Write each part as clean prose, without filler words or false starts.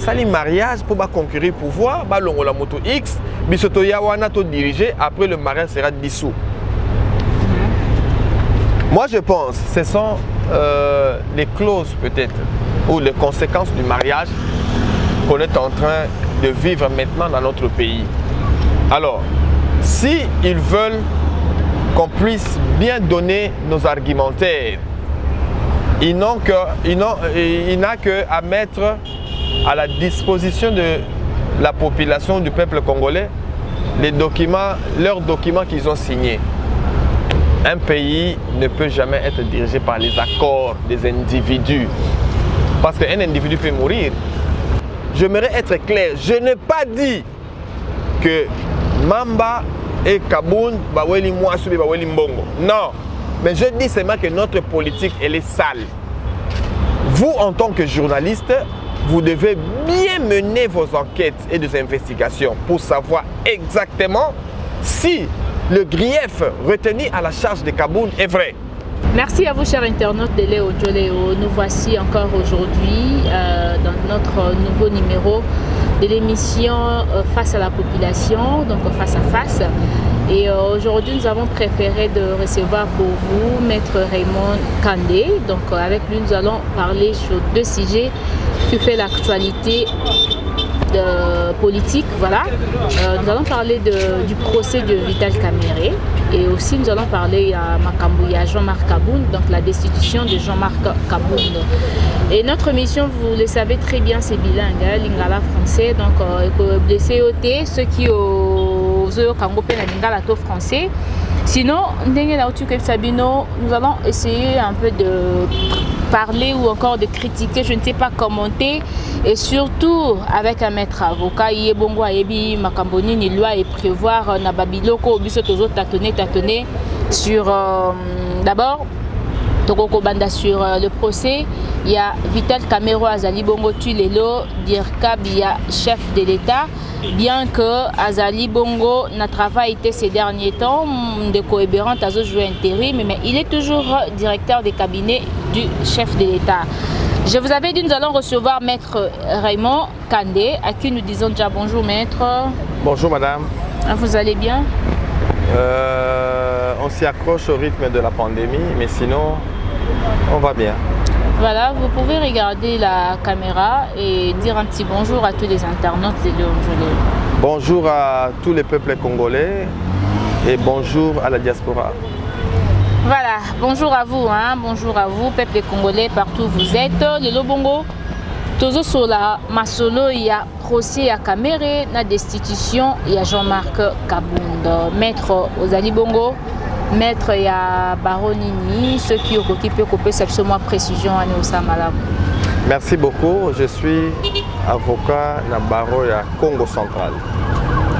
basali mariage pour concourir pouvoir, balongo la moto X, bisoto ya wana to diriger, après le mariage sera dissous. Moi je pense, ce sont les clauses peut-être, ou les conséquences du mariage qu'on est en train de vivre maintenant dans notre pays. Alors, si ils veulent qu'on puisse bien donner nos argumentaires, il n'a qu'à mettre à la disposition de la population, du peuple congolais, les documents, leurs documents qu'ils ont signés. Un pays ne peut jamais être dirigé par les accords des individus. Parce qu'un individu peut mourir. J'aimerais être clair, je n'ai pas dit que Mamba et Kaboun, Baweli Mouassou et Baweli Mbongo. Non, mais je dis seulement que notre politique, elle est sale. Vous, en tant que journaliste, vous devez bien mener vos enquêtes et des investigations pour savoir exactement si le grief retenu à la charge de Kaboun est vrai. Merci à vous, chers internautes de Léo Joléo. Nous voici encore aujourd'hui dans notre nouveau numéro de l'émission Face à la population, donc face à face. Et aujourd'hui, nous avons préféré de recevoir pour vous Maître Raymond Kandé. Donc avec lui, nous allons parler sur deux sujets qui font l'actualité politique. Voilà. Nous allons parler du procès de Vital Kamerhe. Et aussi, nous allons parler à Jean-Marc Kaboun, donc la destitution de Jean-Marc Kaboun. Et notre mission, vous le savez très bien, c'est bilingue, hein, lingala français, donc le COT, ceux qui au Congo lingala français. Sinon, nous allons essayer un peu de parler ou encore de critiquer, je ne sais pas, commenter, et surtout avec un maître avocat, Yebongo Ayebi Makamboni ni loi et prévoir Nababiloko Bisotozo tâtonner sur d'abord Tokoko Banda sur le procès. Il y a Vital Kamerhe Azali Bongo Tulelo Dirkab, il y a chef de l'État. Bien que Azali Bongo n'a travaillé été ces derniers temps de cohérent à jouer intérim, mais il est toujours directeur des cabinets du chef de l'État. Je vous avais dit, nous allons recevoir Maître Raymond Kandé, à qui nous disons déjà bonjour, Maître. Bonjour, madame. Vous allez bien? On s'y accroche au rythme de la pandémie, mais sinon, on va bien. Voilà, vous pouvez regarder la caméra et dire un petit bonjour à tous les internautes de Léo Joléo. Bonjour à tous les peuples congolais et bonjour à la diaspora. Voilà, bonjour à vous, hein, bonjour à vous, peuple congolais, partout où vous êtes. Le Lobongo, Tozo Sola, Masolo, il y a procès à Kamerhe, la destitution, il y a Jean-Marc Kaboun, maître Ozali Bongo. Maître ya Baronini, ceux qui occupent absolument précision à Néo-Samalam. Merci beaucoup. Je suis avocat Nabaro ya Congo Central.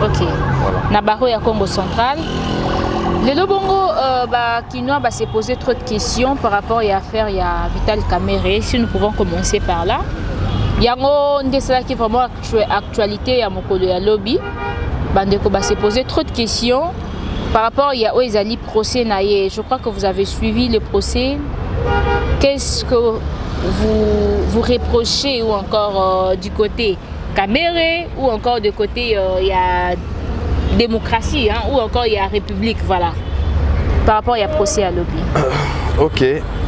Ok. Voilà. Nabaro ya Congo Central. Le Lobongo qui nous a posé trop de questions par rapport à l'affaire ya Vital Kamerhe. Si nous pouvons commencer par là. Il y a un qui est vraiment actualité à mon collègue à lobby. Bandeko s'est posé trop de questions. Par rapport à Oezali procès naïe, je crois que vous avez suivi le procès. Qu'est-ce que vous reprochez ou encore du côté Kamerhe ou encore du côté il y a démocratie hein, ou encore il y a république, voilà. Par rapport à procès à lobby. Ok,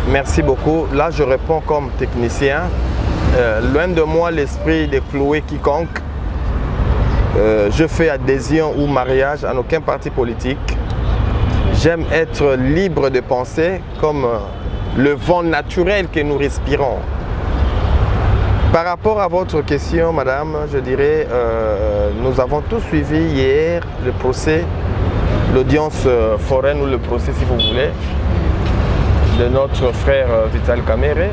merci beaucoup. Là, je réponds comme technicien. Loin de moi l'esprit de clouer quiconque. Je fais adhésion ou mariage à aucun parti politique. J'aime être libre de penser comme le vent naturel que nous respirons. Par rapport à votre question, madame, je dirais, nous avons tous suivi hier le procès, l'audience foraine ou le procès, si vous voulez, de notre frère Vital Kamerhe.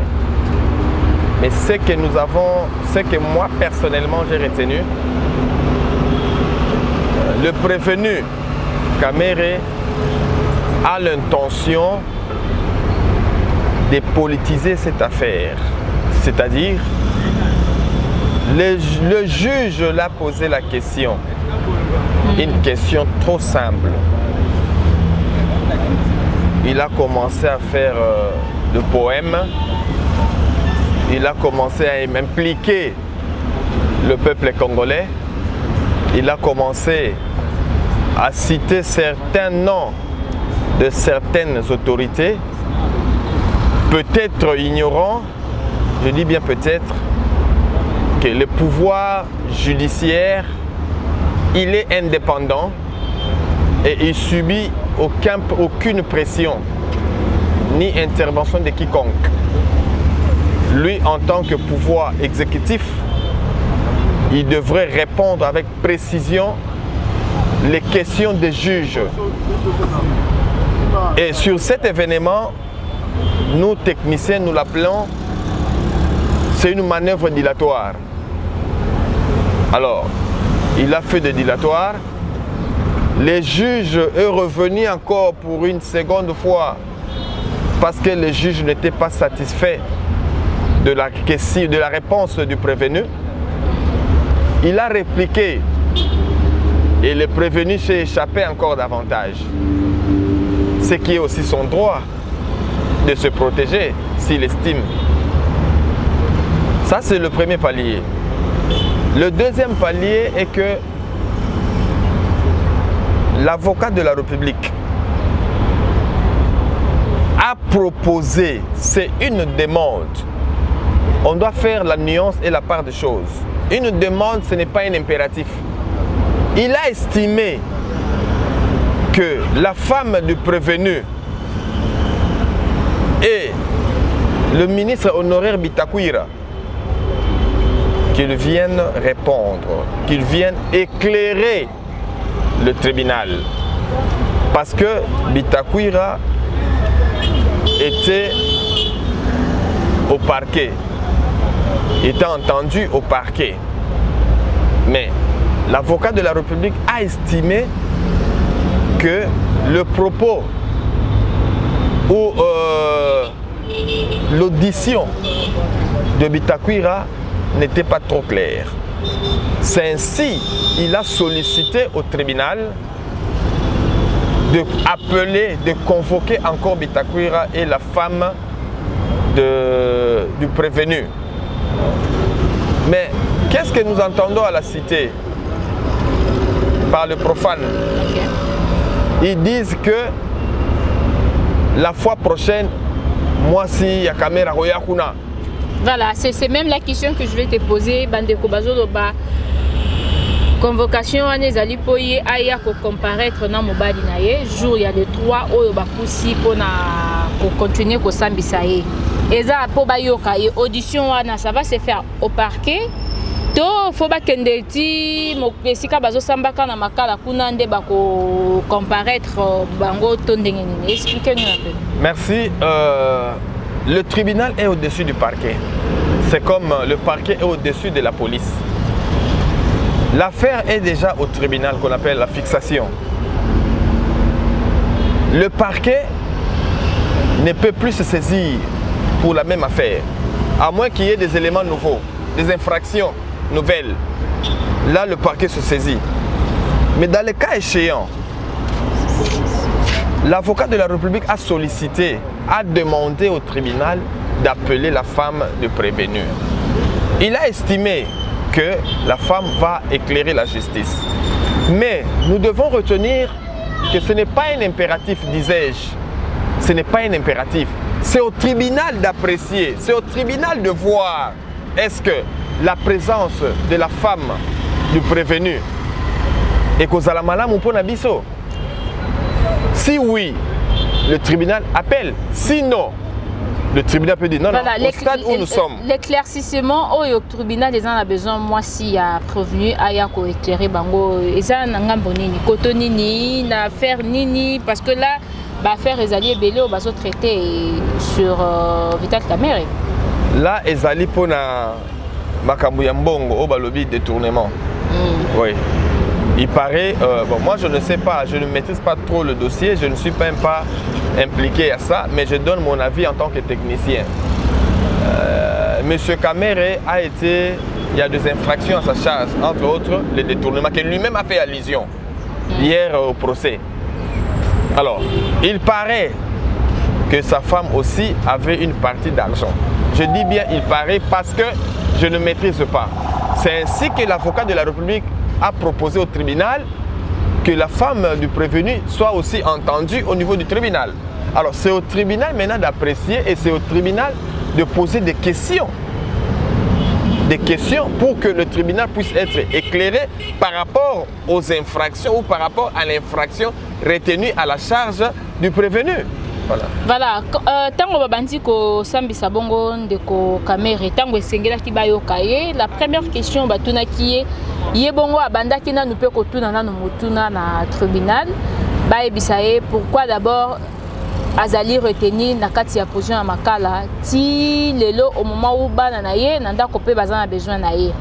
Mais ce que moi personnellement j'ai retenu, le prévenu Kamerhe a l'intention de politiser cette affaire. C'est-à-dire, le juge l'a posé la question, une question trop simple. Il a commencé à faire le poème, il a commencé à m'impliquer le peuple congolais. Il a commencé à citer certains noms de certaines autorités, peut-être ignorant, je dis bien peut-être, que le pouvoir judiciaire, il est indépendant et il subit aucune pression ni intervention de quiconque. Lui, en tant que pouvoir exécutif, il devrait répondre avec précision les questions des juges. Et sur cet événement, nous techniciens, nous l'appelons, c'est une manœuvre dilatoire. Alors, il a fait des dilatoires. Les juges sont revenus encore pour une seconde fois parce que les juges n'étaient pas satisfaits de la question, de la réponse du prévenu. Il a répliqué et le prévenu s'est échappé encore davantage. Ce qui est aussi son droit de se protéger s'il estime. Ça, c'est le premier palier. Le deuxième palier est que l'avocat de la République a proposé, c'est une demande. On doit faire la nuance et la part des choses. Une demande, ce n'est pas un impératif. Il a estimé que la femme du prévenu et le ministre honoraire Bitakwira qu'ils viennent répondre, qu'ils viennent éclairer le tribunal. Parce que Bitakwira était au parquet, était entendu au parquet. Mais l'avocat de la République a estimé que le propos ou l'audition de Bitakwira n'était pas trop clair. C'est ainsi qu'il a sollicité au tribunal de convoquer encore Bitakwira et la femme du prévenu. Mais qu'est-ce que nous entendons à la cité par le profane? Ils disent que la fois prochaine, moi si ya caméra royakuna. Voilà, c'est même la question que je vais te poser. Bandeko Bazoloba, convocation à Nezali Poye Aya pour comparaître dans Mobali Naye. Jour, il y a les 3 Oyo Bakusi pour continuer pour Sambisaye. Et ça, pour Bayoka, et audition, ça va se faire au parquet. To foba kendeti mopesika bazo sambaka na makala kuna nde bako comparaître bango tondengeni. Expliquez-nous un peu. Merci. Le tribunal est au-dessus du parquet. C'est comme le parquet est au-dessus de la police. L'affaire est déjà au tribunal qu'on appelle la fixation. Le parquet ne peut plus se saisir pour la même affaire, à moins qu'il y ait des éléments nouveaux, des infractions nouvelles. Là, le parquet se saisit. Mais dans le cas échéant, l'avocat de la République a sollicité, a demandé au tribunal d'appeler la femme du prévenu. Il a estimé que la femme va éclairer la justice. Mais nous devons retenir que ce n'est pas un impératif, disais-je. Ce n'est pas un impératif. C'est au tribunal d'apprécier, c'est au tribunal de voir est-ce que la présence de la femme du prévenu est causale ou pour Nabiso. Si oui, le tribunal appelle. Sinon, le tribunal peut dire non, voilà, non, au stade où nous sommes. L'éclaircissement, au tribunal, les gens ont besoin, moi, s'il y a prévenu, Aya ko éclairer bango, ils ont un nini, koto nini, n'affaire nini, parce que là, l'affaire est allée belé au bateau traité sur Vital Kamerhe. Là, ils allaient pour na Makambu Mbongo au balobi détournement. Oui. Il paraît, bon, moi je ne sais pas, je ne maîtrise pas trop le dossier, je ne suis même pas impliqué à ça, mais je donne mon avis en tant que technicien. Monsieur Kamerhe a été, il y a des infractions à sa charge, entre autres le détournement, que lui-même a fait allusion hier au procès. Alors, il paraît que sa femme aussi avait une partie d'argent. Je dis bien il paraît parce que je ne maîtrise pas. C'est ainsi que l'avocat de la République a proposé au tribunal que la femme du prévenu soit aussi entendue au niveau du tribunal. Alors c'est au tribunal maintenant d'apprécier et c'est au tribunal de poser des questions. Des questions pour que le tribunal puisse être éclairé par rapport aux infractions ou par rapport à l'infraction retenue à la charge du prévenu. Voilà. Tango babandi ko sambisa bongo ndeko Kamere tango esengela ki bayoka ye la première question batuna ki ye bongo abanda ki nanu pe kotuna nanu mutuna na tribunal ba ebisa ye pourquoi d'abord azali retenu na kati ya position ya makala ti lelo au moment où bana na ye nanda ko pe bazana besoin na ye.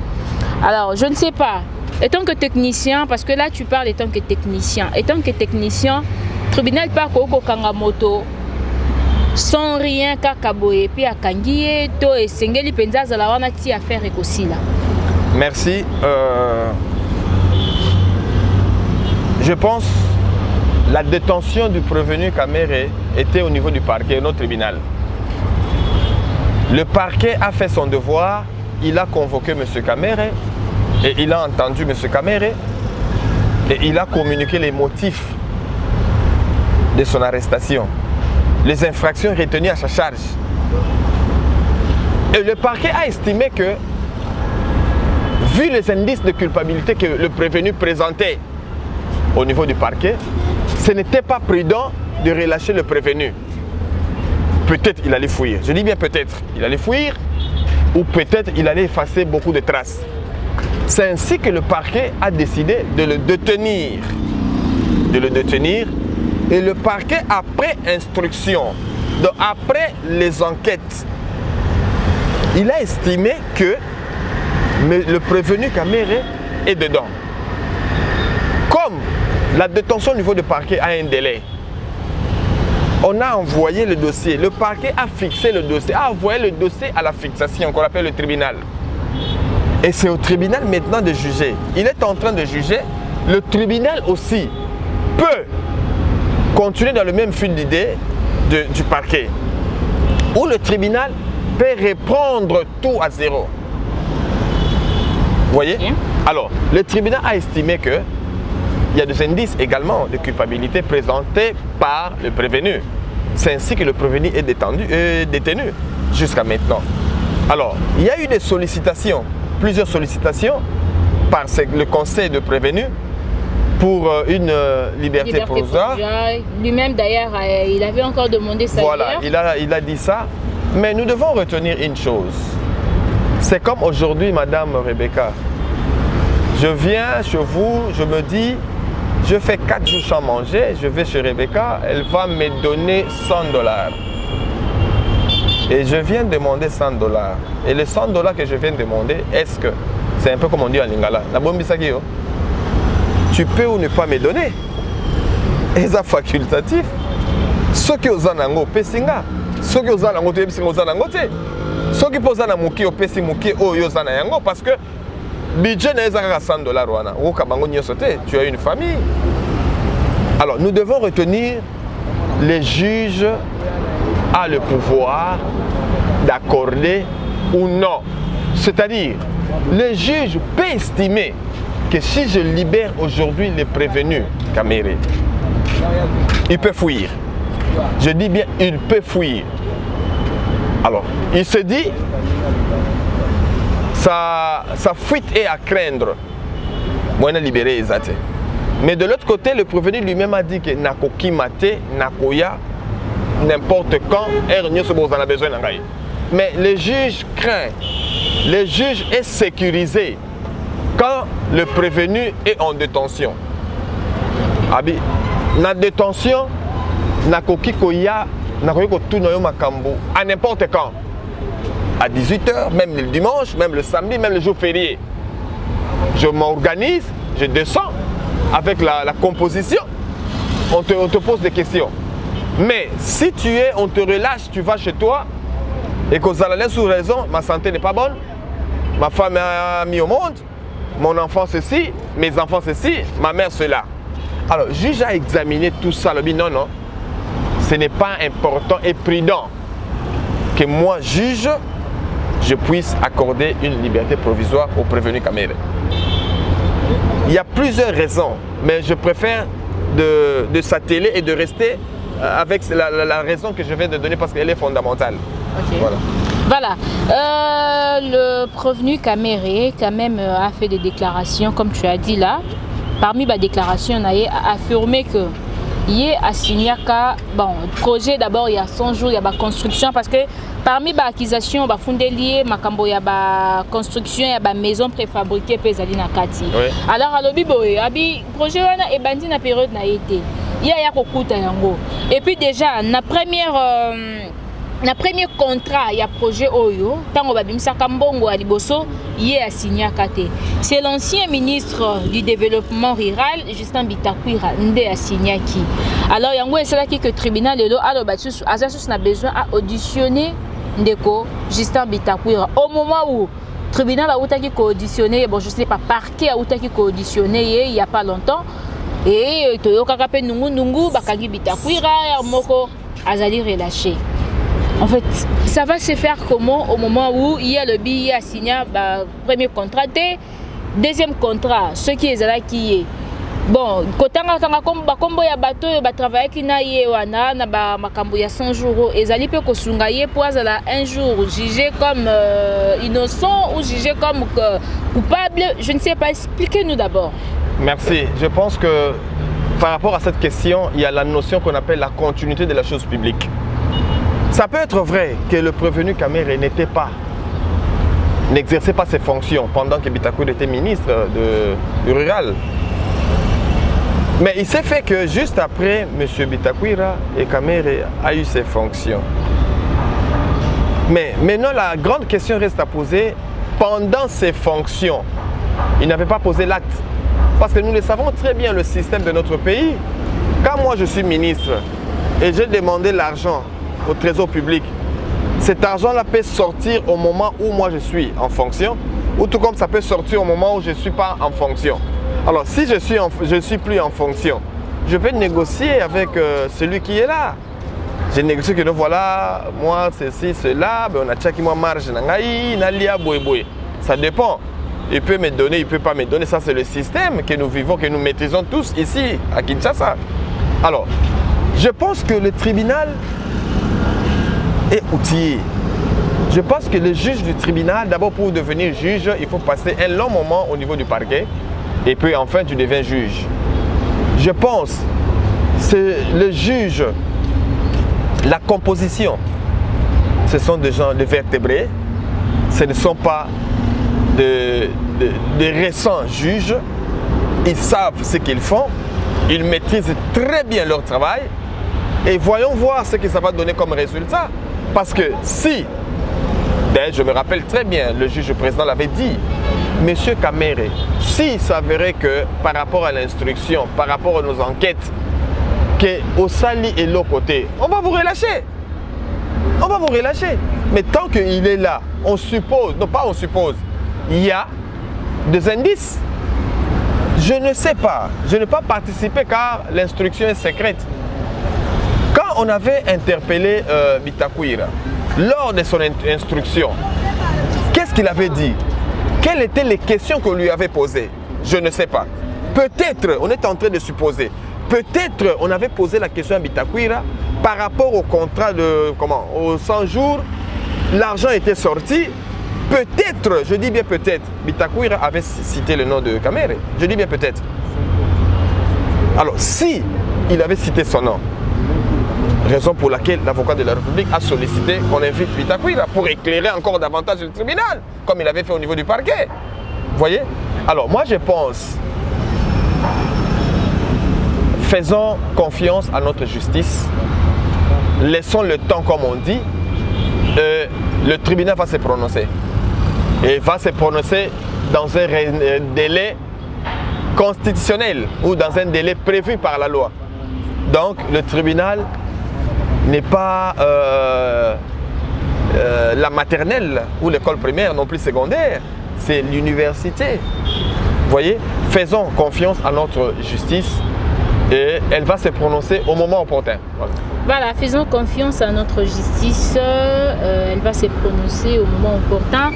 Alors je ne sais pas étant que technicien parce que là tu parles étant que technicien tribunal pas ko kanga moto sans rien kakaboye puis akangiye to esengeli penza zala wana ti affaire ekosila. Merci. Je pense la détention du prévenu Kamere était au niveau du parquet, notre tribunal. Le parquet a fait son devoir, il a convoqué M. Kamere et il a entendu M. Kamere et il a communiqué les motifs de son arrestation, les infractions retenues à sa charge. Et le parquet a estimé que, vu les indices de culpabilité que le prévenu présentait au niveau du parquet, ce n'était pas prudent de relâcher le prévenu. Peut-être il allait fuir. Je dis bien peut-être. Il allait fuir ou peut-être il allait effacer beaucoup de traces. C'est ainsi que le parquet a décidé de le détenir. Et le parquet, après instruction, donc après les enquêtes, il a estimé que le prévenu Kamere est dedans. Comme la détention au niveau du parquet a un délai, on a envoyé le dossier. Le parquet a fixé le dossier, a envoyé le dossier à la fixation, qu'on appelle le tribunal. Et c'est au tribunal maintenant de juger. Il est en train de juger. Le tribunal aussi peut continuer dans le même fil d'idée du parquet. Ou le tribunal peut reprendre tout à zéro. Vous voyez? Alors, le tribunal a estimé que il y a des indices également de culpabilité présentés par le prévenu. C'est ainsi que le prévenu est détenu jusqu'à maintenant. Alors, il y a eu des sollicitations, plusieurs sollicitations par le conseil de prévenu pour une liberté provisoire. Lui-même d'ailleurs, il avait encore demandé ça. Voilà, il a dit ça. Mais nous devons retenir une chose. C'est comme aujourd'hui, Madame Rebecca. Je viens chez vous, je me dis, je fais 4 jours sans manger, je vais chez Rebecca, elle va me donner $100. Et je viens demander $100. Et les $100 que je viens demander, est-ce que, c'est un peu comme on dit en lingala, la bombe bisagio, tu peux ou ne pas me donner. Et ça facultatif. Ceux qui ont un ango pesinga, ceux qui ont un ango te pesinga ont un ango te. Ceux qui posent un amuki au pesi muki o yo zana yango parce que budget n'est pas $100 wana. Ou kabango nyosote, tu as une famille. Alors nous devons retenir les juges a le pouvoir d'accorder ou non. C'est-à-dire, le juge peut estimer que si je libère aujourd'hui les prévenus Kamere, il peut fuir. Je dis bien, il peut fuir. Alors, il se dit, sa fuite est à craindre. Moi, je libéré les athées. Mais de l'autre côté, le prévenu lui-même a dit que Nakoki Mate, Nakoya, n'importe quand, on a besoin d'un gars. Mais le juge craint, le juge est sécurisé quand le prévenu est en détention. Abi, na détention, Nakoki Koya, Nakoki Kotunoyo Makambo, à n'importe quand. À 18h, même le dimanche, même le samedi, même le jour férié. Je m'organise, je descends avec la composition. On te pose des questions. Mais si tu es, on te relâche, tu vas chez toi et qu'aux allez sous raison, ma santé n'est pas bonne, ma femme a mis au monde, mon enfant ceci, mes enfants ceci, ma mère cela. Alors, le juge a examiné tout ça, le dit non, non, ce n'est pas important et prudent que moi, juge, je puisse accorder une liberté provisoire au prévenu Kamere. Il y a plusieurs raisons, mais je préfère de s'atteler et de rester avec la raison que je viens de donner parce qu'elle est fondamentale. Okay. Voilà. Le prévenu Kamere quand même a fait des déclarations, comme tu as dit là. Parmi les déclarations, on a affirmé que il y a signé bon projet d'abord il y a 100 jours, il y a la construction parce que parmi les acquisitions, il y a la construction, il y a la maison préfabriquée pesali na kati. Alors à l'obiboé, abi projet wana e bandi na période na été. Il y a kokuta yango. Et puis déjà na premier contrat, il y a projet Oyo, tant babimsaka mbongo à liboso, il a signé kate. C'est l'ancien ministre du développement rural, Justin Bitakwira, nde a signé qui. Alors yango c'est là que le tribunal lelo a besoin à auditionner ndeko Justin Bitakwira. Au moment où le tribunal a auditionné, bon je sais pas parquet a auditionné il y a pas longtemps et toyoka kape nungu bakagi Bitakwira moko azali relâché. En fait, ça va se faire comment au moment où il y a le billet à signer le premier contrat, deuxième contrat, ce qui est là qui est. Bon, quand on a bateau, on travaille qui n'a pas na 100 jours et zali pe kosungaye pour un jour jugé comme innocent ou jugé comme coupable, je ne sais pas, expliquez-nous d'abord. Merci. Je pense que par rapport à cette question, il y a la notion qu'on appelle la continuité de la chose publique. Ça peut être vrai que le prévenu Kamere n'exerçait pas ses fonctions pendant que Bitakwira était ministre du Rural. Mais il s'est fait que juste après, M. Bitakwira et Kamere a eu ses fonctions. Mais maintenant, la grande question reste à poser. Pendant ses fonctions, il n'avait pas posé l'acte. Parce que nous le savons très bien, le système de notre pays. Quand moi je suis ministre et j'ai demandé l'argent au trésor public, cet argent-là peut sortir au moment où moi je suis en fonction, ou tout comme ça peut sortir au moment où je ne suis pas en fonction. Alors si je suis plus en fonction, je vais négocier avec celui qui est là. Je négocie que voilà, moi ceci, cela, ben on a tchaki moi marge nangai, nalia boy. Ça dépend. Il peut me donner, il ne peut pas me donner. Ça c'est le système que nous vivons, que nous maîtrisons tous ici à Kinshasa. Alors, je pense que le tribunal est outillé. Je pense que le juge du tribunal, d'abord pour devenir juge, il faut passer un long moment au niveau du parquet et puis enfin tu deviens juge. Je pense c'est le juge, la composition, ce sont des gens de vertébrés, ce ne sont pas des récents juges, ils savent ce qu'ils font, ils maîtrisent très bien leur travail et voyons voir ce que ça va donner comme résultat. Parce que si, je me rappelle très bien, le juge président l'avait dit, Monsieur Kamere, s'il s'avérait que par rapport à l'instruction, par rapport à nos enquêtes, qu'au Sali et l'autre côté, on va vous relâcher. On va vous relâcher. Mais tant qu'il est là, on suppose, non pas on suppose, il y a des indices. Je ne sais pas, je n'ai pas participé car l'instruction est secrète. Quand on avait interpellé Bitakwira, lors de son instruction, qu'est-ce qu'il avait dit? Quelles étaient les questions qu'on lui avait posées? Je ne sais pas. Peut-être, on est en train de supposer, peut-être on avait posé la question à Bitakwira par rapport au contrat de, aux 100 jours, l'argent était sorti. Peut-être, je dis bien peut-être, Bitakwira avait cité le nom de Kamere. Je dis bien peut-être. Alors, si il avait cité son nom, raison pour laquelle l'avocat de la République a sollicité qu'on invite Bitakwira pour éclairer encore davantage le tribunal, comme il avait fait au niveau du parquet. Vous voyez? Alors, moi je pense, faisons confiance à notre justice, laissons le temps comme on dit, le tribunal va se prononcer. Et va se prononcer dans un délai constitutionnel ou dans un délai prévu par la loi. Donc le tribunal n'est pas la maternelle ou l'école primaire, non plus secondaire, c'est l'université. Vous voyez, faisons confiance à notre justice et elle va se prononcer au moment opportun. Voilà. Voilà, faisons confiance à notre justice. Elle va se prononcer au moment opportun.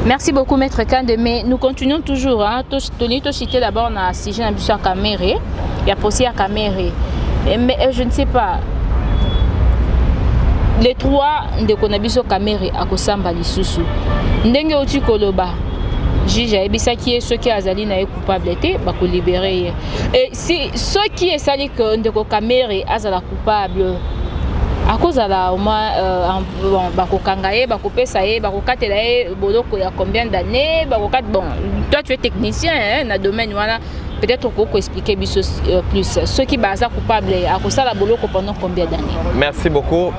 Merci beaucoup, Maître Kande. Mais nous continuons toujours. Tony Toshité d'abord na sujet na biso à Caméré. Il y a aussi à Caméré. Mais je ne sais pas. Les trois de Konabiso Caméré à Kosamba Lisusu. Ndenge oti koloba. Juge ebisaki ceux qui azali na coupable été ba ko libérer. Et si ceux qui est sali que ndeko Caméré azala coupable à cause de la au moins bako kangaye bako pesa ye bako katela ye boloko ya combien d'années bako kat bon toi tu es technicien hein na domaine voilà peut-être qu'on peut expliquer plus ceux qui baza coupable à cause de la boloko pendant combien d'années. Merci beaucoup.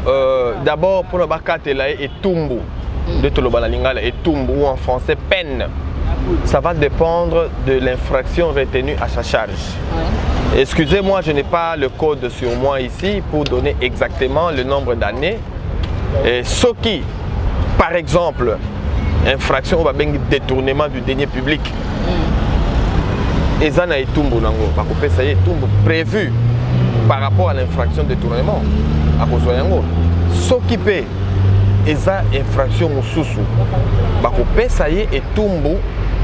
D'abord pour le bakatela et tumbu de toloba na lingala et tumbu ou en français peine. Ça va dépendre de l'infraction retenue à sa charge. Ouais. Excusez-moi, je n'ai pas le code sur moi ici pour donner exactement le nombre d'années. Et ce qui, par exemple, infraction ou détournement du denier public, et ça n'a pas prévu par rapport à l'infraction de détournement. Ce qui peut, et ça, infraction ou sous-sous, ça y est, et tumbu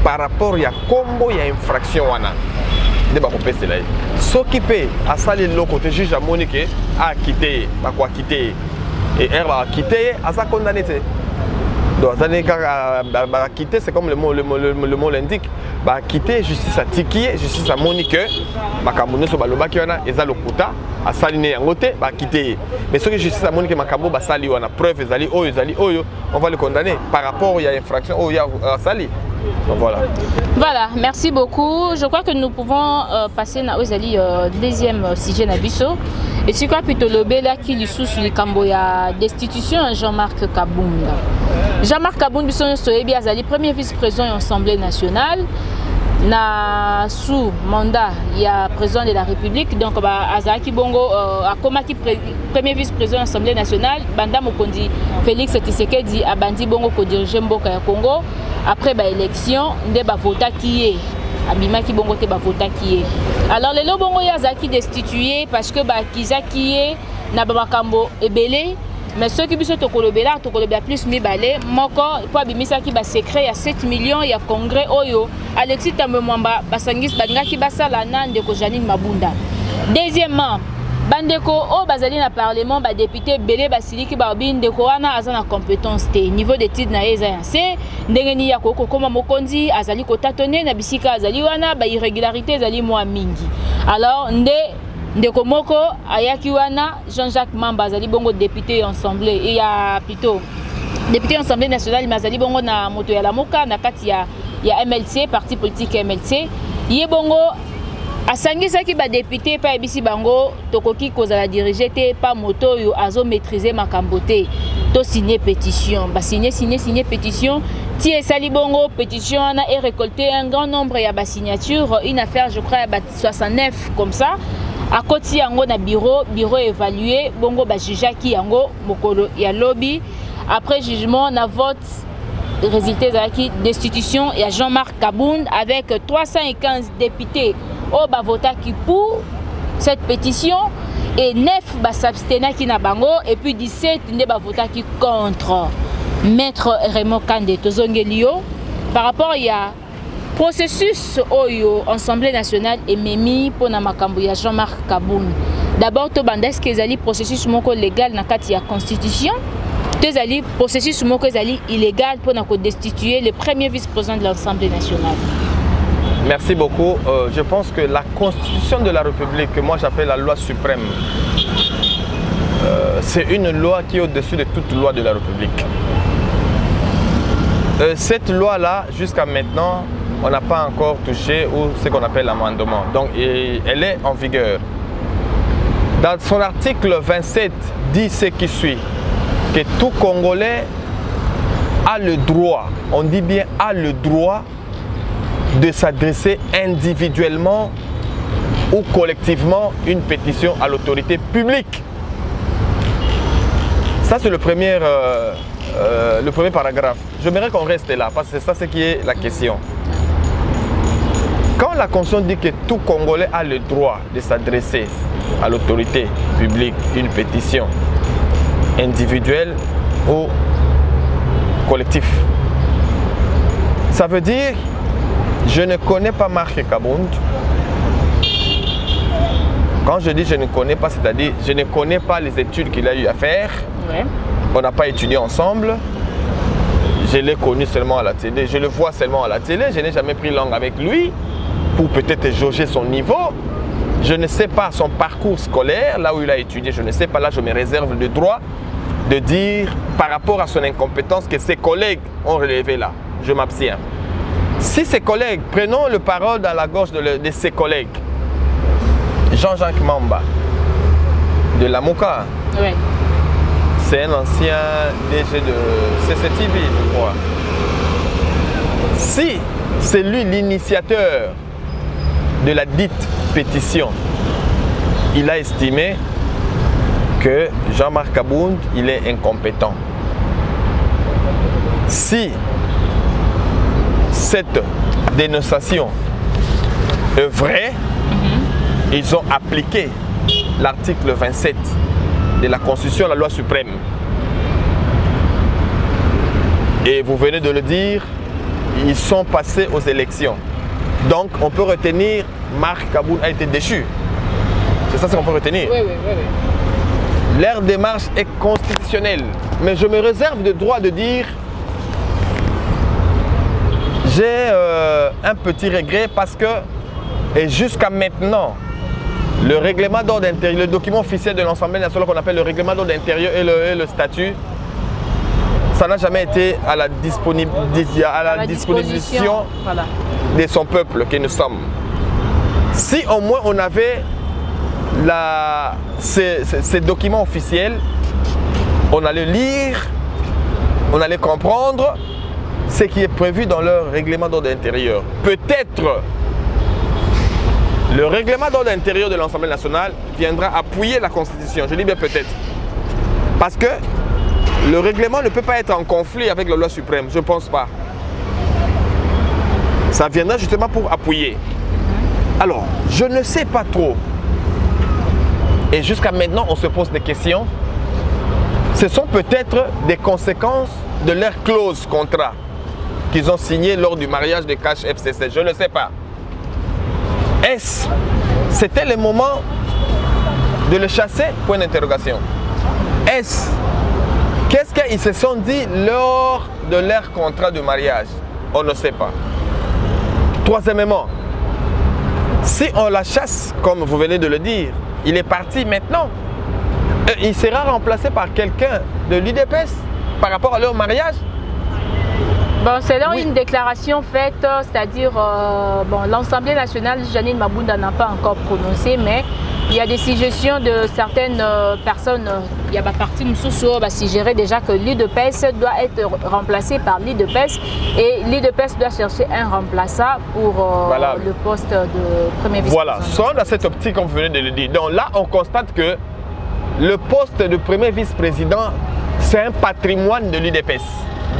par rapport à combo il y a infraction wana de ba kopesa là s'occuper à saler le côté juge à Monique a quitté ba quoi quitter et elle va quitter à sa condamné donc ça n'est qu'à quitter c'est comme le mot l'indique ba quitter justice à Tiki justice à Monique ba kamuno so ba loba ki wana eza lokuta a saline yango te ba quitter mais ce que justice à Monique makambo ba sali wana preuve ezali oyo on va le condamner par rapport il y a infraction il y a sali. Donc voilà, merci beaucoup. Je crois que nous pouvons passer au deuxième sujet Nabiso. Et c'est quoi plutôt le bel qui lui sous le Camboya destitution Jean-Marc Kabound. Jean-Marc Kabound est premier vice-président de l'Assemblée nationale. Na sous mandat il y a président de la République donc Azaki Bongo akomaki premier vice-président de l'Assemblée nationale Banda Mokondi Félix Tshisekedi abandi Bongo ko diriger mboka ya Congo après élection nde ba vota qui est abimaki Bongo te ba vota qui est alors les Bongo ya Azaki destitué parce que kizaki est na ba makambo ebele. Mais ceux qui biso tokolobela plus mibale moko po abimisa ki ba secret ya 7 millions ya congrès oyo Alexis Tambwe Mwamba basangis bangaki basala nande ko Janine Mabunda. Deuxièmement bandeko o bazali na parlement ba député belé basiliki ba bindeko wana azana compétence te niveau d'étude na eza yanse ndengeni ya koko koma mokonzi azali ko tâtonner na bisika azali wana ba irrégularité azali mwa mingi alors ndeko moko ayaki wana Jean-Jacques Mamba azali bongo député assemblée et ya plutôt député assemblée nationale mazali bongo na moto ya lamoka na kati ya MLC parti politique MLC ye bongo asangisaki ba député pa ebisi bango tokoki kozala diriger te pa moto yo azo maîtriser makambo te to signer pétition ba signer pétition ti esali bongo pétition na et récolté un grand nombre ya ba signature une affaire je crois ba 69 comme ça à côté yango na bureau évalué bongo ba jugaki yango mokolo ya lobby après jugement na vote résultat zaki destitution ya Jean-Marc Kabound avec 315 députés au ba votaki pour cette pétition et 9 ba s'abstenaki na bango et puis 17 ne ba votaki contre maître Raymond Kande tozongelio par rapport il y a processus oyo Assemblée nationale et memi pour na makambo ya Jean-Marc Kabound. D'abord to bandes que ezali processus moko légal na kati ya constitution. Tezali processus moko ezali illégal pour na ko destituer le premier vice-président de l'Assemblée nationale. Merci beaucoup. Je pense que la constitution de la République, que moi j'appelle la loi suprême, c'est une loi qui est au-dessus de toute loi de la République. Cette loi-là, jusqu'à maintenant, on n'a pas encore touché ce qu'on appelle l'amendement. Donc, elle est en vigueur. Dans son article 27, dit ce qui suit, que tout Congolais a le droit, on dit bien a le droit, de s'adresser individuellement ou collectivement une pétition à l'autorité publique. Ça, c'est le premier paragraphe. J'aimerais qu'on reste là, parce que c'est ça ce qui est la question. Quand la Constitution dit que tout Congolais a le droit de s'adresser à l'autorité publique une pétition individuelle ou collective. Ça veut dire, je ne connais pas Marc Kabound. Quand je dis je ne connais pas, c'est-à-dire je ne connais pas les études qu'il a eu à faire. Ouais. On n'a pas étudié ensemble. Je l'ai connu seulement à la télé. Je le vois seulement à la télé. Je n'ai jamais pris langue avec lui pour peut-être jauger son niveau. Je ne sais pas son parcours scolaire, là où il a étudié. Je ne sais pas. Là, je me réserve le droit de dire par rapport à son incompétence que ses collègues ont relevé là. Je m'abstiens. Si ses collègues, prenons le parole dans la gorge de ses collègues, Jean-Jacques Mamba, de la Moka, Ouais. c'est un ancien DG de CCTV, je crois. Si c'est lui l'initiateur de la dite pétition, il a estimé que Jean-Marc Kabound, il est incompétent. Si cette dénonciation est vraie, ils ont appliqué l'article 27 de la Constitution, la loi suprême. Et vous venez de le dire, ils sont passés aux élections. Donc on peut retenir Marc Kabound a été déchu. C'est ça ce qu'on peut retenir. Oui. Leur démarche est constitutionnelle. Mais je me réserve le droit de dire j'ai un petit regret parce que, et jusqu'à maintenant, le règlement d'ordre intérieur, le document officiel de l'Assemblée nationale qu'on appelle le règlement d'ordre intérieur et le statut, ça n'a jamais été à la disposition voilà, de son peuple que nous sommes. Si au moins on avait ces documents officiels, on allait lire, on allait comprendre ce qui est prévu dans leur règlement d'ordre intérieur. Peut-être le règlement d'ordre intérieur de l'Assemblée nationale viendra appuyer la Constitution. Je dis bien peut-être. Parce que le règlement ne peut pas être en conflit avec la loi suprême. Je ne pense pas. Ça viendra justement pour appuyer. Alors, je ne sais pas trop. Et jusqu'à maintenant, on se pose des questions. Ce sont peut-être des conséquences de leur clause contrat qu'ils ont signé lors du mariage de Cash FCC. Je ne sais pas. C'était le moment de le chasser? Point d'interrogation. Qu'est-ce qu'ils se sont dit lors de leur contrat de mariage? On ne sait pas. Troisièmement, si on la chasse, comme vous venez de le dire, il est parti maintenant. Il sera remplacé par quelqu'un de l'UDPS par rapport à leur mariage? Bon, selon une déclaration faite, c'est-à-dire l'Assemblée nationale, Janine Mabunda n'a pas encore prononcé, mais il y a des suggestions de certaines personnes. Il y a ma partie Moussoussou qui suggérait déjà que l'UDPS doit être remplacé par l'UDPS et l'UDPS doit chercher un remplaçant pour le poste de premier vice-président. Voilà, soit dans cette optique qu'on venait de le dire. Donc là, on constate que le poste de premier vice-président, c'est un patrimoine de l'UDPS,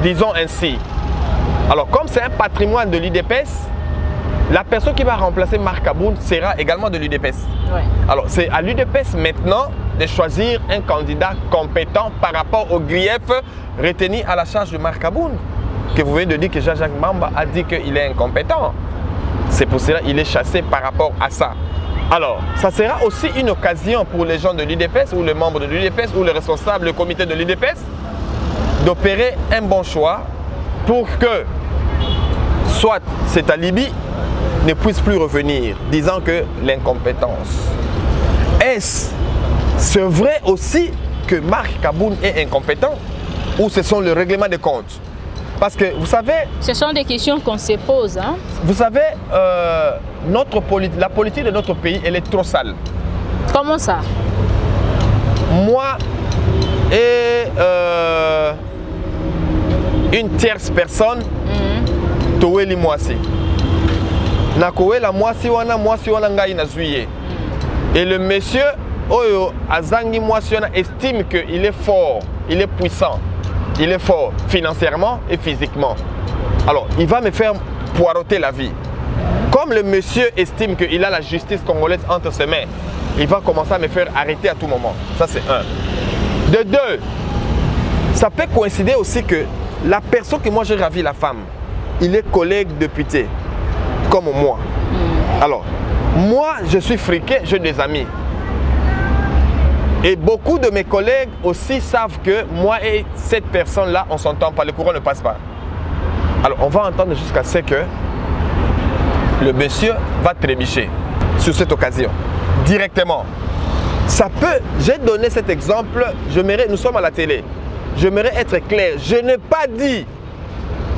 disons ainsi. Alors, comme c'est un patrimoine de l'UDPS, la personne qui va remplacer Marc Kabound sera également de l'UDPS. Ouais. Alors, c'est à l'UDPS maintenant de choisir un candidat compétent par rapport aux griefs retenus à la charge de Marc Kabound. Que vous venez de dire que Jean-Jacques Mamba a dit qu'il est incompétent. C'est pour cela qu'il est chassé par rapport à ça. Alors, ça sera aussi une occasion pour les gens de l'UDPS ou les membres de l'UDPS ou les responsables du comité de l'UDPS d'opérer un bon choix pour que soit cet alibi ne puisse plus revenir, disant que l'incompétence. C'est vrai aussi que Marc Kabound est incompétent ou ce sont le règlement des comptes? Parce que vous savez... Ce sont des questions qu'on se pose. Hein? Vous savez, la politique de notre pays, elle est trop sale. Comment ça? Moi et une tierce personne, Toweli Mwasi. Nakowela Mwasi wana ngai na zuye. Et le monsieur Oyo Azangi Mwasi wana estime qu'il est fort, il est puissant, il est fort financièrement et physiquement. Alors, il va me faire poireauter la vie. Comme le monsieur estime qu'il a la justice congolaise entre ses mains, il va commencer à me faire arrêter à tout moment. Ça, c'est un. De deux, ça peut coïncider aussi que la personne que moi j'ai ravi, la femme, il est collègue député, comme moi. Alors, moi, je suis friqué, j'ai des amis. Et beaucoup de mes collègues aussi savent que moi et cette personne-là, on ne s'entend pas, le courant ne passe pas. Alors, on va entendre jusqu'à ce que le monsieur va trébucher sur cette occasion, directement. Ça peut, j'ai donné cet exemple, nous sommes à la télé, j'aimerais être clair, je n'ai pas dit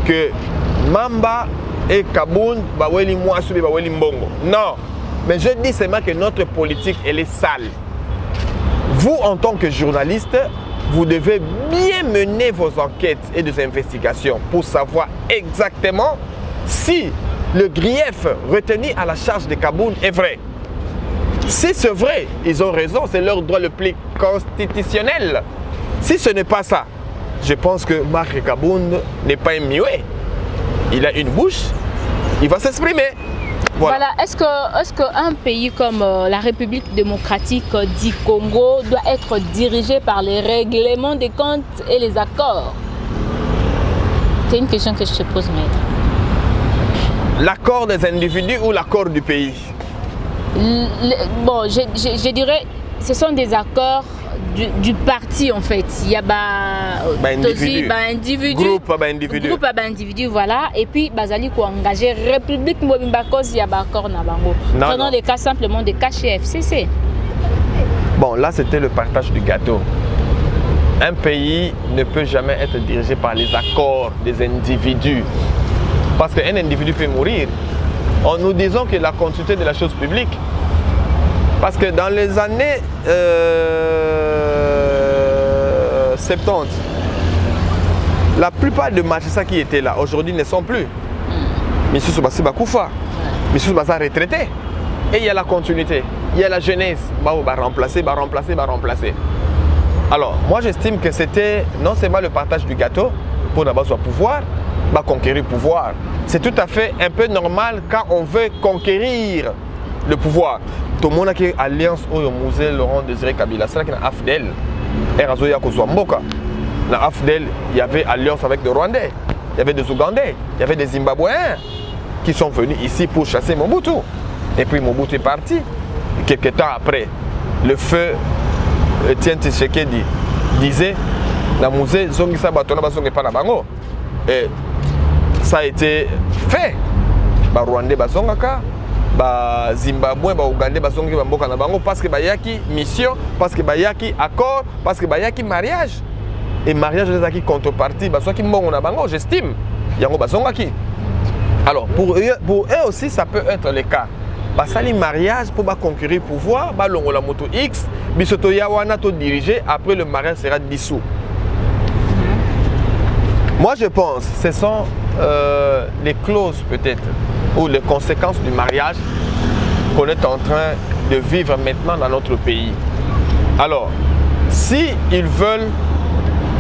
que Mamba et Kaboun, Baweli Mouassouli, Baweli Mbongo. Non, mais je dis seulement que notre politique, elle est sale. Vous, en tant que journaliste, vous devez bien mener vos enquêtes et des investigations pour savoir exactement si le grief retenu à la charge de Kaboun est vrai. Si c'est vrai, ils ont raison, c'est leur droit le plus constitutionnel. Si ce n'est pas ça, je pense que Marc Kaboun n'est pas un muet. Il a une bouche, il va s'exprimer. Voilà. Est-ce qu'un pays comme la République démocratique du Congo doit être dirigé par les règlements des comptes et les accords? C'est une question que je te pose, maître. L'accord des individus ou l'accord du pays? Bon, je dirais ce sont des accords du parti en fait. Il y a groupe individu, voilà. Et puis bazali ko engagé République Mobimba cause il y a accord na bango. Prenons les cas simplement des cas chez FCC. Bon, là c'était le partage du gâteau. Un pays ne peut jamais être dirigé par les accords des individus. Parce qu'un individu peut mourir. Nous disons que la continuité de la chose publique. Parce que dans les années 70, la plupart de Machissa qui étaient là aujourd'hui ne sont plus. M. Soubassi Bakoufa, M. Soubassi retraité. Et il y a la continuité, il y a la jeunesse. Va remplacer. Alors, moi j'estime que c'était non seulement le partage du gâteau pour d'abord son pouvoir, va conquérir le pouvoir. C'est tout à fait un peu normal quand on veut conquérir le pouvoir. Tout le monde a une alliance au musée Laurent Désiré Kabila, c'est là qu'il y a AFDEL. Et Razoya Kozwamboka. Dans AFDEL, il y avait alliance avec des Rwandais, il y avait des Ougandais, il y avait des Zimbabwéens qui sont venus ici pour chasser Mobutu. Et puis Mobutu est parti. Et quelques temps après, le feu Etienne Tshisekedi disait dans le musée Zongisa Batona Basonge Panabango. Et ça a été fait. Ba Rwandais Basongaka, ba Zimbabwe, ba Ougandais Basonge Bamboka na bango parce que ba yaki mission, parce que ba yaki accord, parce que ba yaki mariage. Et mariage les aki contrepartie, ba soki mbongo na bango, j'estime. Yango Basongaki. Alors pour eux aussi ça peut être le cas. Basali mariage pour conquérir pouvoir, ba longo la moto X, bisoto yawana to diriger, après le mariage sera dissous. Moi je pense que ce sont les clauses peut-être ou les conséquences du mariage qu'on est en train de vivre maintenant dans notre pays. Alors, si ils veulent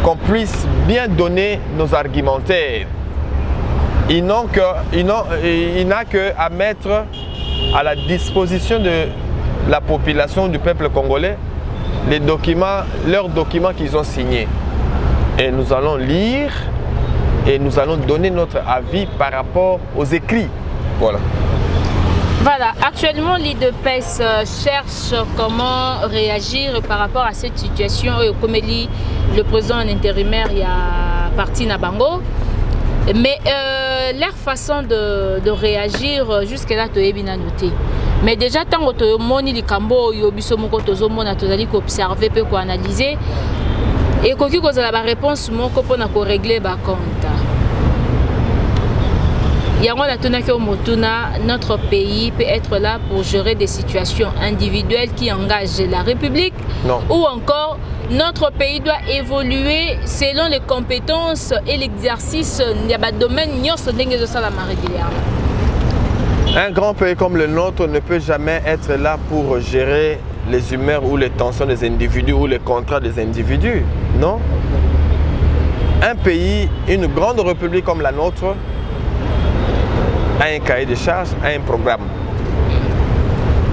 qu'on puisse bien donner nos argumentaires, il n'a qu'à mettre à la disposition de la population du peuple congolais les documents, leurs documents qu'ils ont signés. Et nous allons lire et nous allons donner notre avis par rapport aux écrits. Voilà. Voilà, actuellement l'IDPS cherche comment réagir par rapport à cette situation. Comme dit le président en intérimaire, il y a parti Nabango. Mais leur façon de réagir jusqu'à là, tu es bien noté. Mais déjà, tant que tu as moni les cambo, tu as observé, tu as analysé. Et quand tu as la réponse, tu peux régler le compte. Notre pays peut être là pour gérer des situations individuelles qui engagent la République. Non. Ou encore, notre pays doit évoluer selon les compétences et l'exercice des domaines régulièrement. Un grand pays comme le nôtre ne peut jamais être là pour gérer les humeurs ou les tensions des individus ou les contrats des individus. Non. Un pays, une grande république comme la nôtre, a un cahier de charges, a un programme.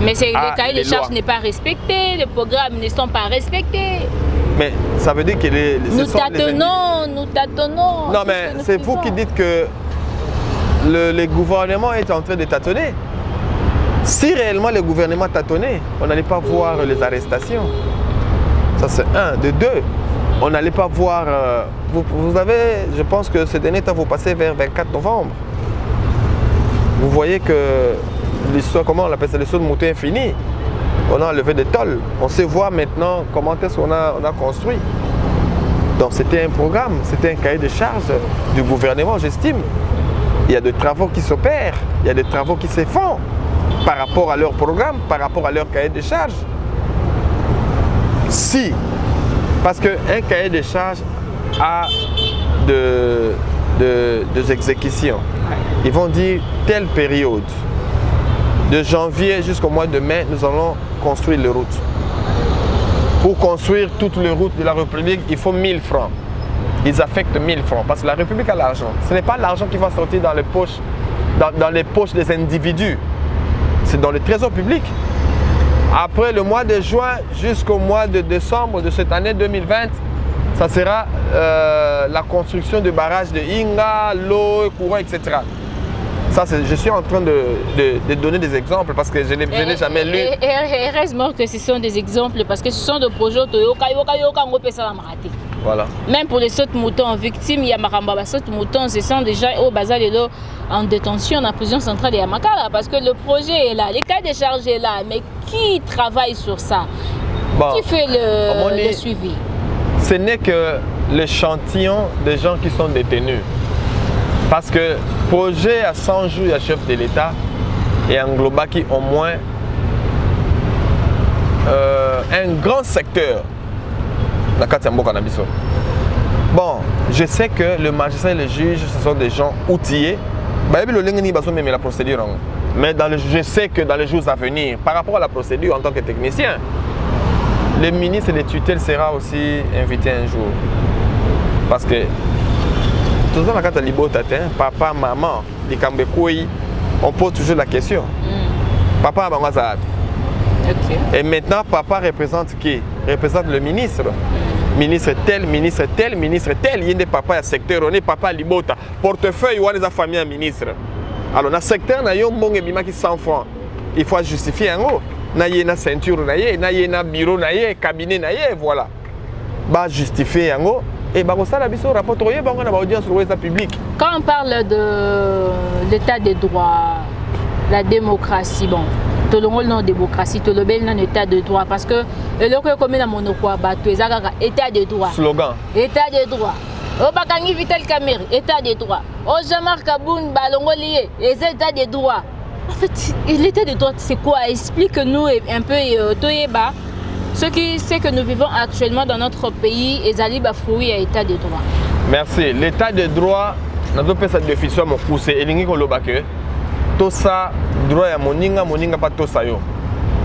Mais les cahiers de charges n'est pas respecté, les programmes ne sont pas respectés. Mais ça veut dire que nous tâtonnons. Non, mais c'est vous qui dites que le gouvernement est en train de tâtonner. Si réellement le gouvernement tâtonnait, on n'allait pas voir les arrestations. Ça c'est un. De deux, on n'allait pas voir... vous avez, je pense que ce dernier temps, vous passez vers 24 novembre. Vous voyez que l'histoire, comment on appelle ça, l'histoire de montée infinie. On a enlevé des tôles. On sait voir maintenant comment est-ce qu'on a construit. Donc c'était un programme, c'était un cahier de charges du gouvernement, j'estime. Il y a des travaux qui s'opèrent, il y a des travaux qui se font par rapport à leur programme, par rapport à leur cahier de charges. Si, parce qu'un cahier de charges a des exécutions. Ils vont dire telle période. De janvier jusqu'au mois de mai, nous allons construire les routes. Pour construire toutes les routes de la République, il faut 1000 francs. Ils affectent 1000 francs parce que la République a l'argent. Ce n'est pas l'argent qui va sortir dans les poches des individus. C'est dans le trésor public. Après le mois de juin jusqu'au mois de décembre de cette année 2020, ça sera la construction de barrages de Inga, l'eau, courant, etc. Ça, je suis en train de donner des exemples parce que je n'ai jamais lu. Et heureusement que ce sont des exemples parce que ce sont des projets Voilà. Même pour les sautes moutons victimes, il y a Maramba sautes moutons, ce sont déjà au bazar de l'eau en détention dans la prison centrale de Yamakara parce que le projet est là, les cas de charge est là, mais qui travaille sur ça? Bon, qui fait le suivi? Ce n'est que l'échantillon des gens qui sont détenus. Parce que le projet à 100 jours, il y a chef de l'État et engloba qui au moins un grand secteur dans Katiambo Canabiso. Bon, je sais que le magistrat et le juge, ce sont des gens outillés. La procédure, mais je sais que dans les jours à venir, par rapport à la procédure en tant que technicien, le ministre des tutelles sera aussi invité un jour. Parce que tout ça, papa, maman, on pose toujours la question. Papa, et maintenant, papa représente qui? Représente le ministre. Ministre tel, ministre tel, ministre tel. Il y a des papas à secteur, on est papa libota. Portefeuille, ou des familles à ministre. Alors, dans le secteur, il y a un bon qui 100 francs. Il faut justifier en haut. Il y a une ceinture, il y a un bureau, il y a un cabinet, voilà. Bah, justifier en haut. Et bah, ça, la biso rapport, il y a une audience sur le public. Quand on parle de l'état des droits, la démocratie, bon. Tout le monde dans la démocratie, tout le monde dans l'état de droit. Parce que le comme dans mon état de droit. Slogan. État de droit. Au Bakangi Vital Kamere, état de droit. Au Jean-Marc Kaboun, Balongolié, les états de droit. En fait, l'état de droit, c'est quoi? Explique-nous un peu, Toyeba, ce que nous vivons actuellement dans notre pays et Zali Bafoui à état de droit. Merci. L'état de droit, nous avons fait cette définition, mon pouce, et l'ingé kolobake. Tout ça, droit à moninga pas tout ça yo.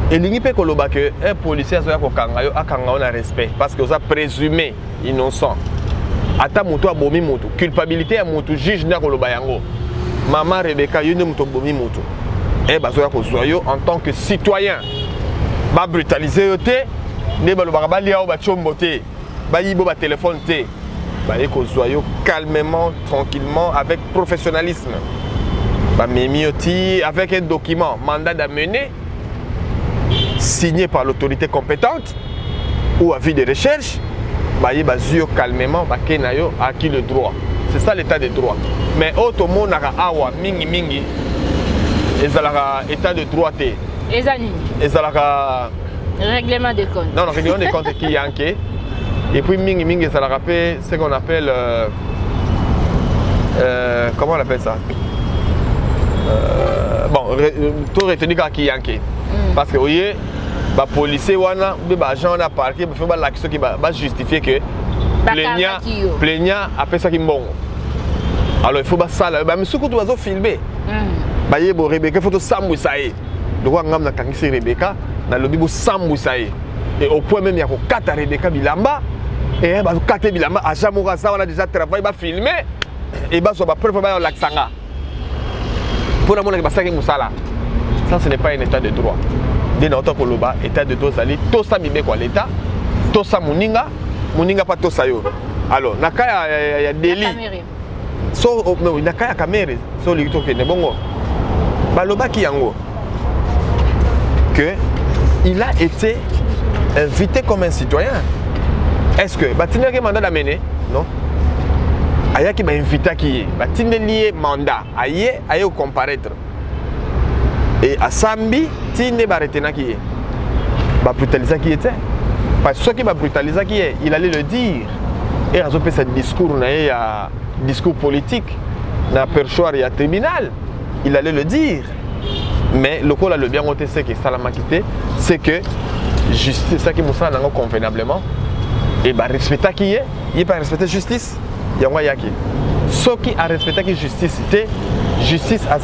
Et l'ingé peut kolobake, un policier a un respect parce que vous avez présumé innocent. Ata mutu a bomi mutu, culpabilité à mutu, juge na kolobayango. Maman Rebecca, yone mutu bomi mutu. Et bazoya kozoyo en tant que citoyen. Ba brutaliser yote, ne ba lobaka ba lia o ba chombote, ba yibo ba téléphone te. Ba ekozoyo calmement, tranquillement avec professionnalisme. Ba memioti avec un document, mandat d'amener signé par l'autorité compétente ou avis de recherche. Baye bazio calmement bakenayo à qui le droit. C'est ça l'état de droit. Mais autre monde naka awa mingi ezalaka état de droit té. Ezalaka règlement des comptes. Non, règlement des comptes qui yanké. Et puis mingi ezalaka ce qu'on appelle comment on appelle ça? Bon, tout retenir qui yanké. Parce que vous voyez les policiers wana les agents na parquet il faut l'action qui va justifier que plaignant après ça qui bon. Alors il faut ça là mais ce que tu vas filmer ba yebo Rebecca photo sambu saé donc ngam na kangisi Rebecca na lobi bo sambu saé et au point même il y a ko kata Rebecca bilamba et ba kata bilamba agent mo ça on a déjà travaillé ba filmer et ba so ba preuve ba l'aksanga pour la mona ba saki musala Ça, ce n'est pas un état de droit. Dès notre Koloba, état de droit, c'est tout ça, bibé quoi, l'état, tout ça, moninga pas tout ça yo. Alors, nakaya il y a délit. So, nakaya caméra, so lito que ne bongo. Baloba ki yango que il a été invité comme un citoyen. Est-ce que Batinere mandat d'amener? Non. Aya qui m'a invité qui Batinere mandat aye au comparaître. Et à Sambi, Tine Baretena qui est. Bah brutaliser qui était. Parce que ce qui va brutaliser qui est, il allait le dire. Et à ce discours, il y a discours politique, dans le perchoir et le tribunal, il allait le dire. Mais le coup là, le bien noté, c'est que Salama quitté, c'est que justice, ça qui nous sent convenablement, et bah respecter qui est, il pas respecter justice, il y a un yaki. Ce qui a respecté qui justice, c'était justice à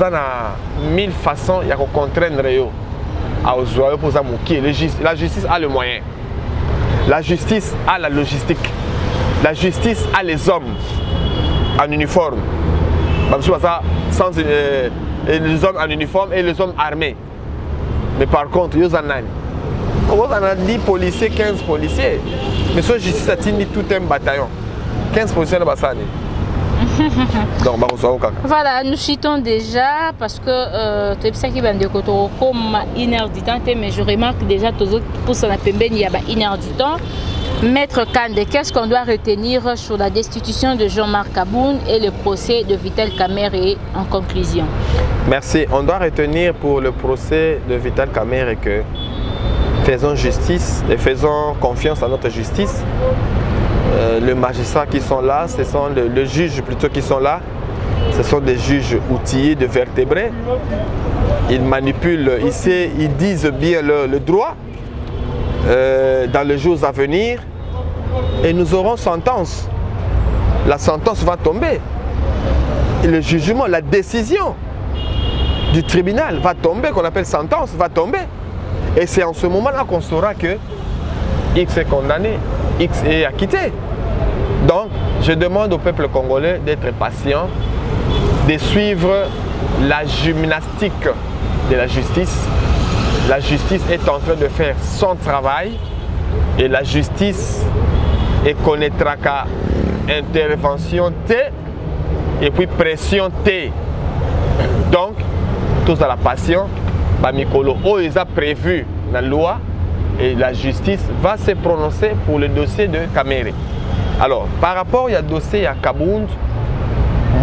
1000 façons, il y a qu'on contraindre à Ozoyo pour ça la justice a le moyen. La justice a la logistique. La justice a les hommes en uniforme. Sans les hommes en uniforme et les hommes armés. Mais par contre, il y a 10 policiers, 15 policiers. Mais cette justice a tout un bataillon. 15 policiers dans le bassin. Donc, voilà, nous citons déjà parce que tu sais qu'il y a des côtés comme 1 heure du temps, mais je remarque déjà pour ça il y a 1 heure du temps. Maître Kande, qu'est-ce qu'on doit retenir sur la destitution de Jean-Marc Kaboun et le procès de Vital Kamerhe en conclusion? Merci. On doit retenir pour le procès de Vital Kamerhe que faisons justice et faisons confiance à notre justice. Les magistrats qui sont là, ce sont les juges plutôt qui sont là, ce sont des juges outillés de vertébrés. Ils manipulent, ils disent bien le droit dans les jours à venir et nous aurons sentence. La sentence va tomber. Et le jugement, la décision du tribunal va tomber, qu'on appelle sentence, va tomber. Et c'est en ce moment-là qu'on saura que X est condamné, X est acquitté. Donc, je demande au peuple congolais d'être patient, de suivre la gymnastique de la justice. La justice est en train de faire son travail et la justice connaîtra qu'à intervention T et puis pression T. Donc, tous dans la passion, Bamikolo, ils ont prévu dans la loi et la justice va se prononcer pour le dossier de Kamerhe. Alors, par rapport au dossier à Kaboun,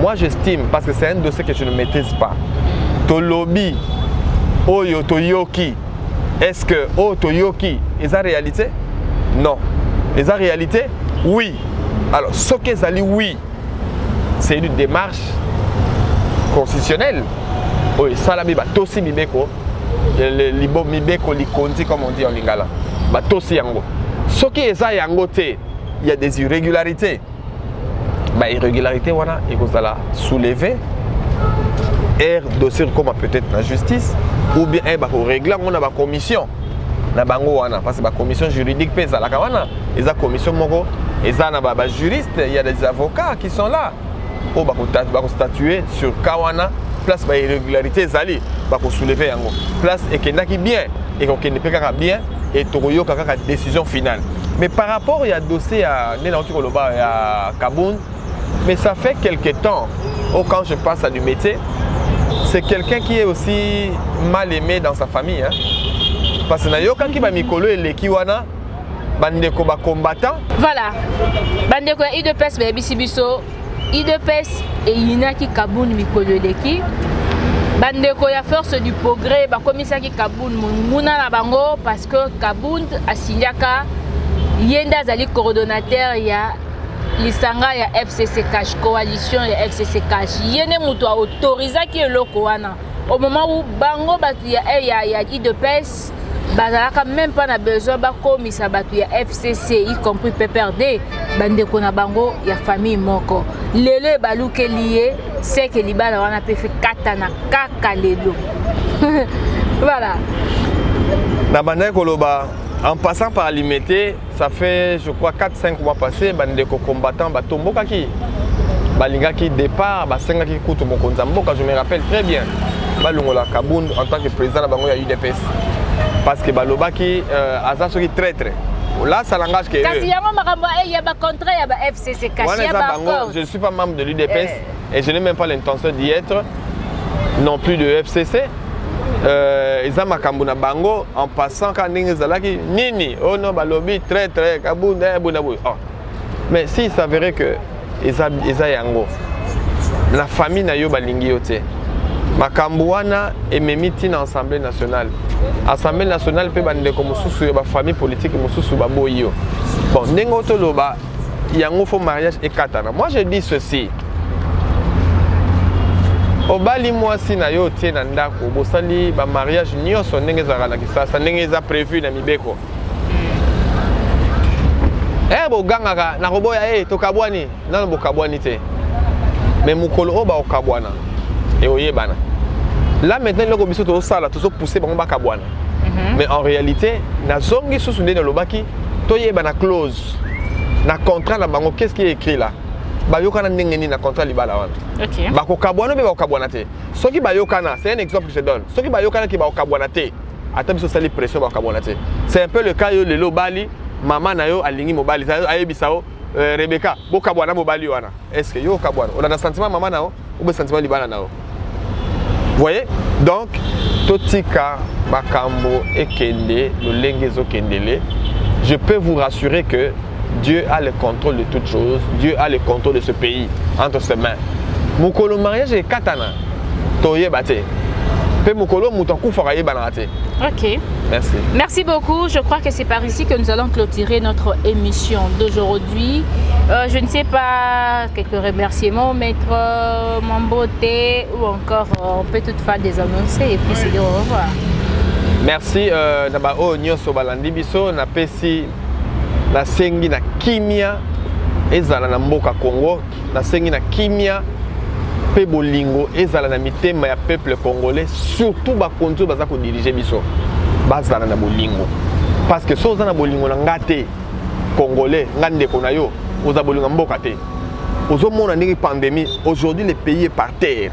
moi j'estime, parce que c'est un dossier que je ne maîtrise pas, to lobby, Oyo Toyoki, est-ce que Toyoki, est la réalité? Non. Est la réalité? Oui. Alors, ce que ça dit oui, c'est une démarche constitutionnelle. Oui, ça la biba, tosi mibeko, libo mibeko likonti comme on dit en lingala. Ba tosi yango. Ce qui est ça yango te, il y a des irrégularités. Bah irrégularité wana et que ça la soulever dossier comme peut-être la justice ou bien régler on a la commission na bango wana parce que la commission juridique pesa la kawana et la commission moko et ça na ba juriste il y a des avocats qui sont là pour statuer sur kawana place ba irrégularité zali ba ko soulever yango place et kendaki bien et qu'on ne peut pas bien et toyo kaka décision finale. Mais par rapport il y a dossier à Nenanti Koloba et à Kaboun, mais ça fait quelques temps quand je passe à du métier, c'est quelqu'un qui est aussi mal aimé dans sa famille. Hein? Parce que quand il va mikolo et l'équiwana, bandeko ba combattant. Voilà. Bandeko IDPS ba bisibiso, IDPS et Inaki Kaboun mikolo leki. Bandeko ya force du progrès ba komisa ki Kaboun muna na bango parce que Kaboun asinyaka yenda zali coordonnateur ya lisanga ya FCC Cash, coalition ya FCC Cash. Yene mutu a autorisé ki eloko wana. Au moment où bango batu ya IDPS bazalaka même pas na besoin ba komisa batu ya FCC y compris PPRD bandeko na bango ya famille moko. Lelo baluke lié c'est que libala wana pe fait katana kaka lelo. Voilà. Na bandeko loba en passant par Limité, ça fait je crois 4-5 mois passés, bandeko combattant batomboka ki balinga ki départ, basenga ki kutu mokonza mboka, je me rappelle très bien. balongola Kabound en tant que président de la UDPS. Parce que Balobaki a ça qui traître. Là, ça langage que. Il y a un contrat, il y a un FCC caché. Je ne suis pas membre de l'UDPS et je n'ai même pas l'intention d'y être, non plus de FCC. Ils makambu na bango en passant quand ningi zalaki nini oh non balobi très Kabound mais si il s'avérait que ils yango la famille na yo balingi yote makambu wana ememiti na Assemblée nationale pe bandeko mosusu ba famille politique mosusu baboyi yo bon ndengo to loba yango fo mariage ekatana. Moi je dis ceci. Obali mwasi na yo tie na ndako bosali ba mariage nyonso ndenge ezalaka na Kisasa ndenge eza prévu na mibeko. Bogangaka na koboya tokabwani nano bokabwani te. Mais mukolo o ba okabwana et oyebana. Là maintenant loko biso to sala to so pousser bango ba kabwana. Mais en réalité na zongi susu ndene lobaki to yebana clause na contrat na bango qu'est-ce qui est écrit là? Bayokana ndenge ni na contrat libala wana. OK. Bako kabwana be ba kabwana te. Soki bayokana, c'est un exemple que je donne. Soki bayokana ki ba kabwana te. Ata biso sali pression ba kabwana te. C'est un peu le cas yo lelo bali maman na yo alingi mobali ayebisa o Rebecca bo kabwana mobali wana. Est-ce que yo kabwana? On a un sentiment maman na o ou be sentiment libala na o. Vous voyez? Donc totika bakambo ekende lolenge zo kendele. Je peux vous rassurer que Dieu a le contrôle de toutes choses. Dieu a le contrôle de ce pays entre ses mains. Mukolo mariage est katana. Toye bate. Pe mukolo mutanku faraye banate. OK. Merci. Merci beaucoup. Je crois que c'est par ici que nous allons clôturer notre émission d'aujourd'hui. Je ne sais pas, quelques remerciements, Maître Mamboté, ou encore on peut toutefois des annoncer et puis se dire au revoir. Merci. D'abord, au Nyoso Balandi Biso, na pesi na sengi na kimia ezala na mboka Congo, na sengi na kimia pe bolingo ezala na mitema ya peuple congolais, surtout ba konzo baza ko diriger biso bazala na bolingo parce que so za na bolingo na ngate congolais ngande ko na yo oza bolingo mboka te ozo mona ndenge pandémie aujourd'hui le pays est par terre.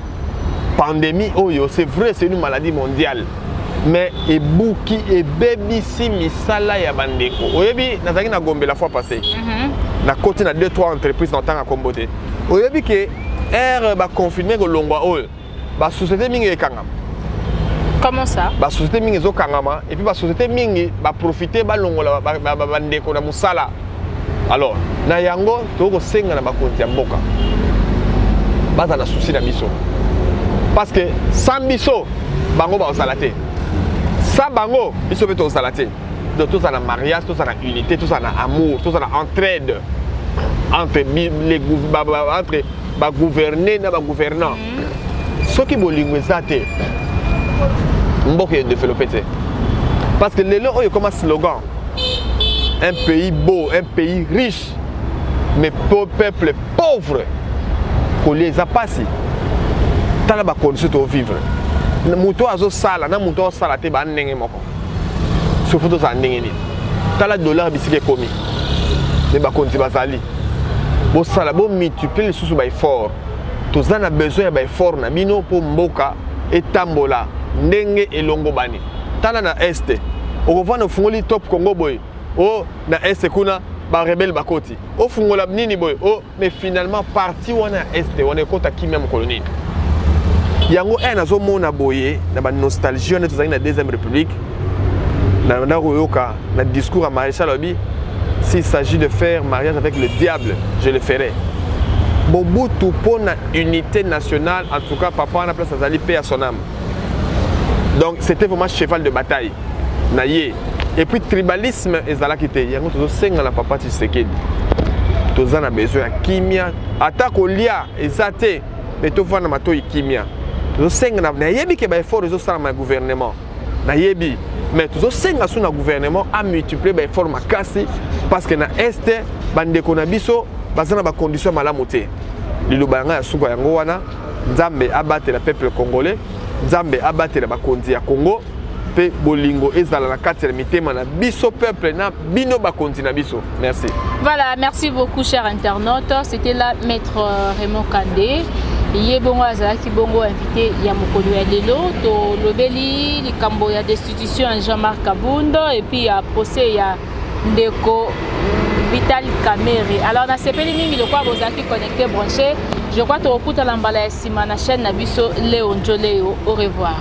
Pandémie oyo c'est vrai, c'est une maladie mondiale. Mais ebuki ebebisi misala ya bandeko. Oyebi nazaki na Gombe la fois passée. Na côté na 2-3 entreprises dans temps à Kombote. Oyebi que ba confirmer que longwa oil ba société mingi ekangama. Comment ça? Ba société mingi zo kangama et puis ba société mingi ba profiter ba longola ba bandeko na musala. Alors, na yango to ko senga na ba konti ya mboka. Baza na souci na biso. Parce que sans biso bango ba osalate. Ça bango, ils sont tous à la tête. Donc tout ça dans mariage, tout ça dans unité, tout ça dans amour, tout ça dans entraide entre les gouvernés et les gouvernants. Ce qui est zate, mboka est développé. Parce que les gens ont comme un slogan, un pays beau, un pays riche, mais peuple pauvre, qu'on les a passés. T'as la condition de vivre. Muto azo sala na muto sala te ba ndenge moko so photo za ndenge ni tala dollar bisike komi ne ba konti bazali bo sala bo multiplier susu ba effort to za na besoin ba effort na bino po mboka etambola ndenge elongo bani tala na este okovana fungoli top Congo boy o na este kuna ba rebelle bakoti o fungola nini boy o mais finalement parti wana este on est kota kimia mkoloni. Yango nazo mona boye na ba nostalgie on est dans la deuxième république na royoka na discours à Maréchal Obi s'il s'agit de faire mariage avec le diable je le ferai bobutu pour na unité nationale en tout cas papa na place azali paix à son âme donc c'était vraiment cheval de bataille na ye et puis tribalisme ezalaki te yango tozo senga na papa Tshisekedi toza na besoin ya kimia atako lia ezate mais to vana matoi kimia. Nous sommes que les efforts de gouvernement. Mais nous sommes le gouvernement à multiplier les efforts parce que dans l'Est, les conditions sont conditions malamoté. Les Lubanga sont Nzambe abattre le peuple congolais, Nzambe abattre le Bakonzi à Congo, pe bolingo ezala na kati ya mitema na biso peuple na bino bakonzi na biso. Merci. Voilà, merci beaucoup chers internautes. C'était là Maître Raymond Kandé. ye bongo azalaki bongo invité ya mokolo ya lelo tolobeli likambo ya destitution ya Jean-Marc Kabundo et puis ya procès ya ndeko Vital Kamerhe. Alors na sepeli mingi lokwa bozaki connecté branché, je crois que tu okuta la mbala ya sima na chaîne na biso Léon Njoleo. Au revoir.